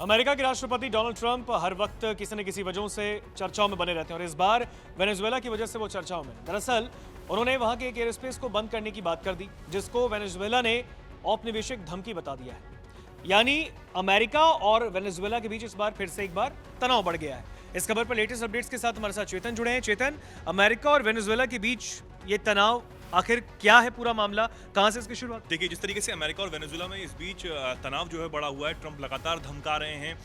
America के राष्ट्रपति Donald Trump हर वक्त किसी न किसी वजहों से चर्चाओं में बने रहते हैं और इस बार वेनेजुएला की वजह से वो चर्चाओं में। दरअसल उन्होंने वहां के एक एयरस्पेस को बंद करने की बात कर दी, जिसको वेनेजुएला ने औपनिवेशिक धमकी बता दिया है। यानी अमेरिका और वेनेजुएला के बीच इस बार फिर से एक बार तनाव बढ़ गया है। इस खबर पर लेटेस्ट अपडेट्स के साथ हमारे साथ चेतन जुड़े हैं। चेतन, अमेरिका और वेनेजुएला के बीच ये तनाव आखिर क्या है, पूरा मामला कहां से इसकी शुरुआत? देखिए, जिस तरीके से अमेरिका और वेनेजुएला में इस बीच तनाव जो है बढ़ा हुआ है, ट्रंप लगातार धमका रहे हैं,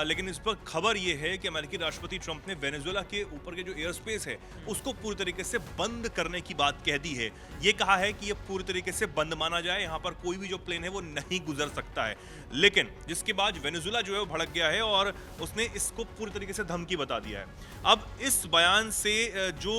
लेकिन इस पर खबर ये है कि अमेरिकी राष्ट्रपति ट्रंप ने वेनेजुएला के ऊपर के जो एयर स्पेस है उसको पूरी तरीके से बंद करने की बात कह दी है। ये कहा है कि ये पूरी तरीके से बंद माना जाए, यहाँ पर कोई भी जो प्लेन है वो नहीं गुजर सकता है। लेकिन जिसके बाद वेनेजुएला जो है वो भड़क गया है और उसने इसको पूरी तरीके से धमकी बता दिया है। अब इस बयान से जो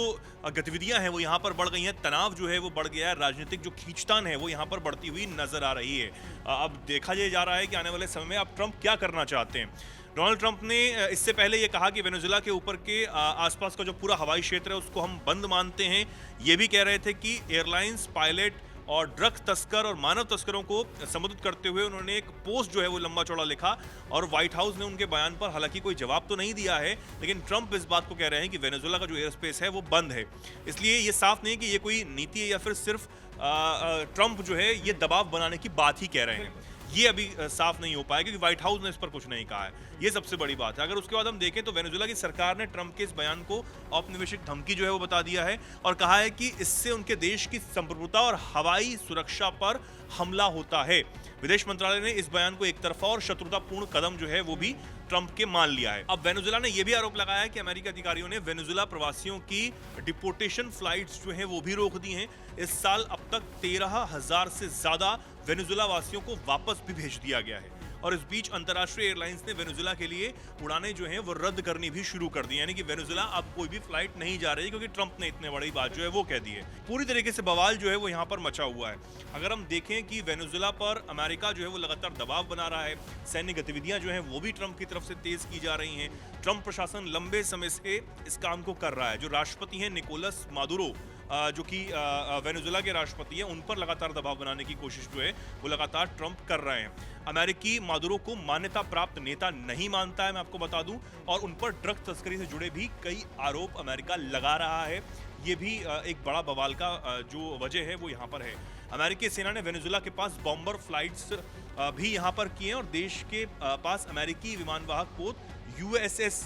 गतिविधियां हैं वो यहाँ पर बढ़ गई हैं, तनाव जो है वो बढ़ गया है, राजनीतिक जो खींचतान है वो यहाँ पर बढ़ती हुई नजर आ रही है। अब देखा जा रहा है कि आने वाले समय में अब ट्रंप क्या करना चाहते हैं। डोनाल्ड ट्रंप ने इससे पहले ये कहा कि वेनेजुएला के ऊपर के आसपास का जो पूरा हवाई क्षेत्र है उसको हम बंद मानते हैं। ये भी कह रहे थे कि एयरलाइंस, पायलट और ड्रग तस्कर और मानव तस्करों को संबोधित करते हुए उन्होंने एक पोस्ट जो है वो लंबा चौड़ा लिखा और व्हाइट हाउस ने उनके बयान पर हालांकि कोई जवाब तो नहीं दिया है, लेकिन ट्रंप इस बात को कह रहे हैं कि वेनेजुएला का जो एयर स्पेस है वो बंद है। इसलिए ये साफ नहीं कि ये कोई नीति है या फिर सिर्फ ट्रंप जो है ये दबाव बनाने की बात ही कह रहे हैं। ये अभी साफ नहीं हो पाया क्योंकि व्हाइट हाउस ने इस पर कुछ नहीं कहा है। ये सबसे बड़ी बात है। अगर उसके बाद हम देखें तो वेनेजुएला की सरकार ने ट्रंप के इस बयान को औपनिवेशिक धमकी जो है वो बता दिया है और कहा है कि इससे उनके देश की संप्रभुता और हवाई सुरक्षा पर हमला होता है। विदेश मंत्रालय ने इस बयान को एक तरफा और शत्रुतापूर्ण कदम जो है वो भी ट्रंप के मान लिया है। अब वेनेजुएला ने यह भी आरोप लगाया है कि अमेरिकी अधिकारियों ने वेनेजुएला प्रवासियों की डिपोर्टेशन फ्लाइट्स जो हैं वो भी रोक दी हैं। इस साल अब तक 13,000 से ज्यादा वेनेजुएला वासियों को वापस भी भेज दिया गया है और इस बीच अंतर्राष्ट्रीय एयरलाइंस ने वेनेजुएला के लिए उड़ानें जो हैं वो रद्द करनी भी शुरू कर दी, यानी कि वेनेजुएला अब कोई भी फ्लाइट नहीं जा रही क्योंकि ट्रंप ने इतने बड़ी बात जो है वो कह दी है। पूरी तरीके से बवाल जो है वो यहाँ पर मचा हुआ है। अगर हम देखें कि वेनेजुएला पर अमेरिका जो है वो लगातार दबाव बना रहा है, सैन्य गतिविधियां जो हैं वो भी ट्रंप की तरफ से तेज की जा रही हैं। ट्रंप प्रशासन लंबे समय से इस काम को कर रहा है। जो राष्ट्रपति हैं निकोलस मादुरो, जो कि वेनेजुएला के राष्ट्रपति हैं, उन पर लगातार दबाव बनाने की कोशिश जो है वो लगातार ट्रंप कर रहे हैं। अमेरिकी मादुरो को मान्यता प्राप्त नेता नहीं मानता है, मैं आपको बता दूं, और उन पर ड्रग तस्करी से जुड़े भी कई आरोप अमेरिका लगा रहा है। ये भी एक बड़ा बवाल का जो वजह है वो यहाँ पर है। अमेरिकी सेना ने वेनेजुएला के पास बॉम्बर फ्लाइट्स भी यहाँ पर किए हैं और देश के पास अमेरिकी विमानवाहक पोत USS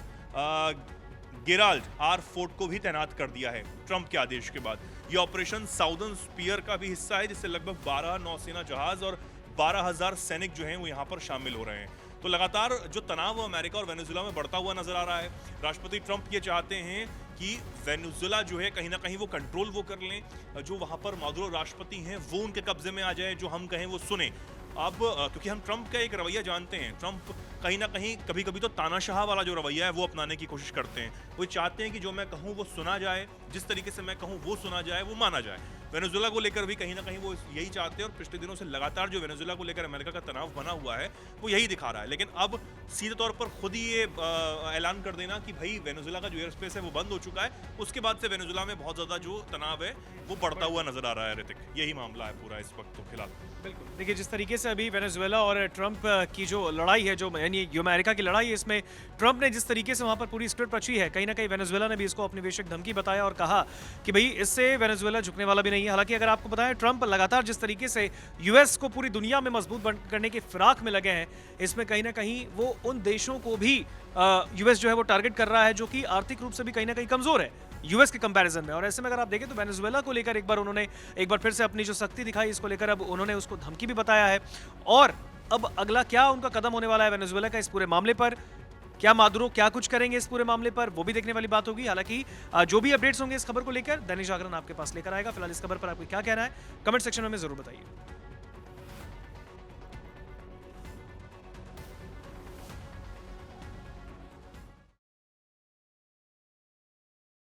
गेराल्ड R. फोर्ट को भी तैनात कर दिया है ट्रंप के आदेश के बाद। यह ऑपरेशन साउदर्न स्पीयर का भी हिस्सा है, जिससे लगभग 12 नौसेना जहाज और 12,000 सैनिक जो हैं वो यहाँ पर शामिल हो रहे हैं। तो लगातार जो तनाव अमेरिका और वेनेजुएला में बढ़ता हुआ नजर आ रहा है। राष्ट्रपति ट्रंप ये चाहते हैं कि वेनेजुएला जो है कहीं ना कहीं वो कंट्रोल वो कर लें, जो वहाँ पर मादुरो राष्ट्रपति हैं वो उनके कब्जे में आ जाए, जो हम कहें वो सुने। अब क्योंकि हम ट्रंप का एक रवैया जानते हैं, ट्रंप कहीं ना कहीं कभी कभी तो तानाशाह वाला जो रवैया है वो अपनाने की कोशिश करते हैं। वो चाहते हैं कि जो मैं कहूँ वो सुना जाए, जिस तरीके से मैं कहूँ वो सुना जाए, वो माना जाए। वेनेजुएला को लेकर भी कहीं ना कहीं वो यही चाहते हैं और पिछले दिनों से लगातार जो वेनेजुएला को लेकर अमेरिका का तनाव बना हुआ है वो यही दिखा रहा है। लेकिन अब सीधे तौर पर खुद ही ये ऐलान कर देना कि भाई वेनेजुएला का जो एयर स्पेस है वो बंद हो चुका है, उसके बाद से वेनेजुएला में बहुत ज़्यादा जो तनाव है वो बढ़ता हुआ नजर आ रहा है। ऋतिक, यही मामला है पूरा इस वक्त तो फिलहाल। बिल्कुल, देखिए जिस तरीके से अभी वेनेजुएला और ट्रंप की जो लड़ाई है, जो यानी जो अमेरिका की लड़ाई है, इसमें ट्रंप ने जिस तरीके से वहां पर पूरी स्क्रिप्ट रची है, कहीं ना कहीं वेनेजुएला ने भी इसको औपनिवेशिक धमकी बताया और कहा कि भाई इससे वेनेजुएला झुकने वाला भी नहीं है। हालांकि अगर आपको बताएं, ट्रंप लगातार जिस तरीके से यूएस को पूरी दुनिया में मजबूत करने की फिराक में लगे हैं, इसमें कहीं ना कहीं वो उन देशों को भी यूएस जो है वो टारगेट कर रहा है जो कि आर्थिक रूप से भी कहीं ना कहीं कमजोर है यूएस के कंपैरिजन में। और ऐसे में अगर आप देखें तो वेनेजुएला को लेकर एक बार फिर से अपनी जो सख्ती दिखाई, इसको लेकर अब उन्होंने उसको धमकी भी बताया है। और अब अगला क्या उनका कदम होने वाला है वेनेजुएला का इस पूरे मामले पर, क्या मादुरो क्या कुछ करेंगे इस पूरे मामले पर, वो भी देखने वाली बात होगी। हालांकि जो भी अपडेट्स होंगे इस खबर को लेकर दैनिक जागरण आपके पास लेकर आएगा। फिलहाल इस खबर पर आपको क्या कहना है कमेंट सेक्शन में जरूर बताइए।